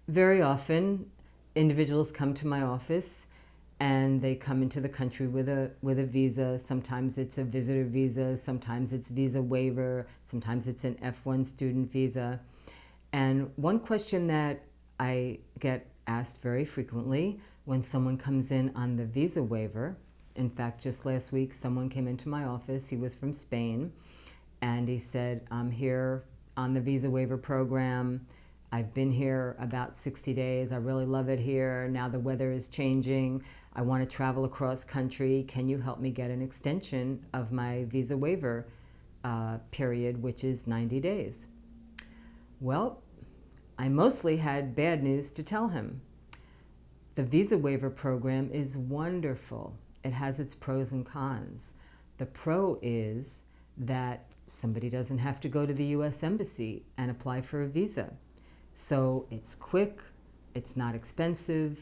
Very often, individuals come to my office and they come into the country with a visa. Sometimes it's a visitor visa, sometimes it's visa waiver, sometimes it's an F1 student visa. And one question that I get asked very frequently when someone comes in on the visa waiver, in fact, just last week, someone came into my office. He was from Spain, and he said, I'm here on the Visa Waiver Program. I've been here about 60 days. I really love it here. Now the weather is changing. I want to travel across country. Can you help me get an extension of my visa waiver period, which is 90 days? Well, I mostly had bad news to tell him. The Visa Waiver Program is wonderful. It has its pros and cons. The pro is that somebody doesn't have to go to the US Embassy and apply for a visa. So it's quick, it's not expensive,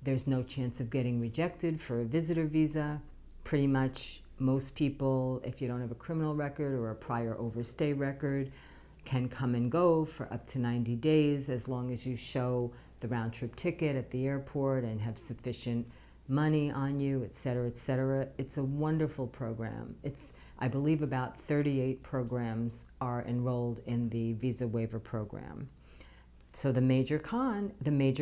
there's no chance of getting rejected for a visitor visa. Pretty much most people, if you don't have a criminal record or a prior overstay record, can come and go for up to 90 days as long as you show the round-trip ticket at the airport and have sufficient money on you, et cetera, et cetera. It's a wonderful program. I believe about 38 programs are enrolled in the Visa Waiver Program. So the major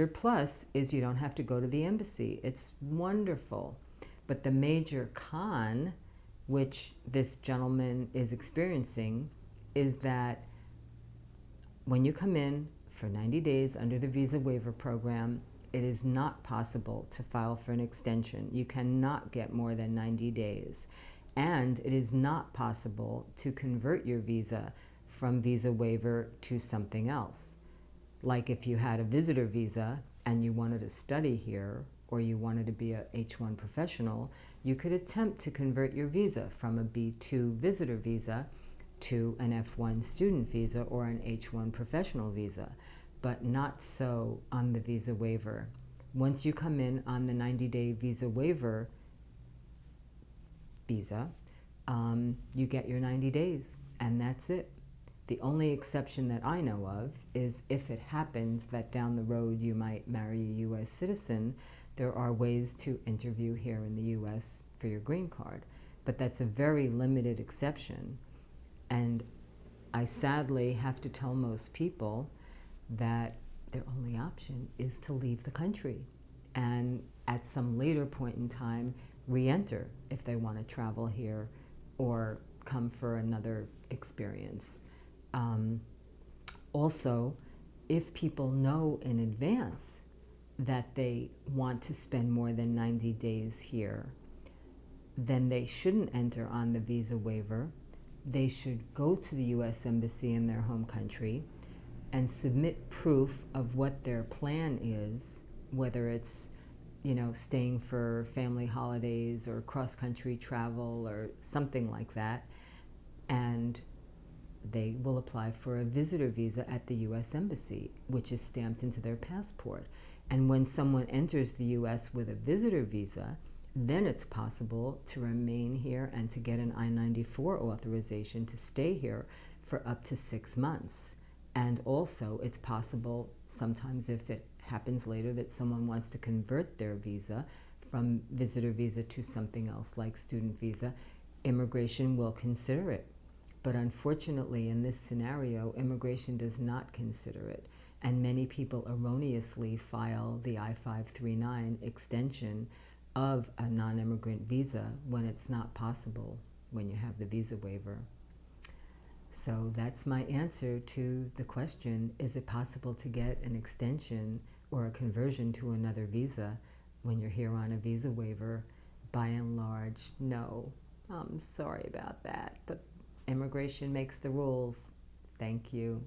plus is you don't have to go to the embassy. It's wonderful. But the major con, which this gentleman is experiencing, is that when you come in for 90 days under the Visa Waiver Program, it is not possible to file for an extension. You cannot get more than 90 days. And it is not possible to convert your visa from Visa Waiver to something else. Like if you had a visitor visa and you wanted to study here, or you wanted to be a H1 professional, you could attempt to convert your visa from a B2 visitor visa to an F1 student visa or an H1 professional visa, but not so on the visa waiver. Once you come in on the 90-day visa waiver visa, you get your 90 days, and that's it. The only exception that I know of is if it happens that down the road you might marry a U.S. citizen, there are ways to interview here in the U.S. for your green card. But that's a very limited exception. And I sadly have to tell most people that their only option is to leave the country and at some later point in time re-enter if they want to travel here or come for another experience. Also, if people know in advance that they want to spend more than 90 days here, then they shouldn't enter on the visa waiver. They should go to the U.S. Embassy in their home country and submit proof of what their plan is, whether it's, staying for family holidays or cross-country travel or something like that, and they will apply for a visitor visa at the U.S. Embassy, which is stamped into their passport. And when someone enters the U.S. with a visitor visa, then it's possible to remain here and to get an I-94 authorization to stay here for up to 6 months. And also, it's possible sometimes if it happens later that someone wants to convert their visa from visitor visa to something else like student visa, immigration will consider it. But unfortunately, in this scenario, immigration does not consider it. And many people erroneously file the I-539 extension of a non-immigrant visa when it's not possible when you have the visa waiver. So that's my answer to the question, is it possible to get an extension or a conversion to another visa when you're here on a visa waiver? By and large, no. I'm sorry about that, but immigration makes the rules. Thank you.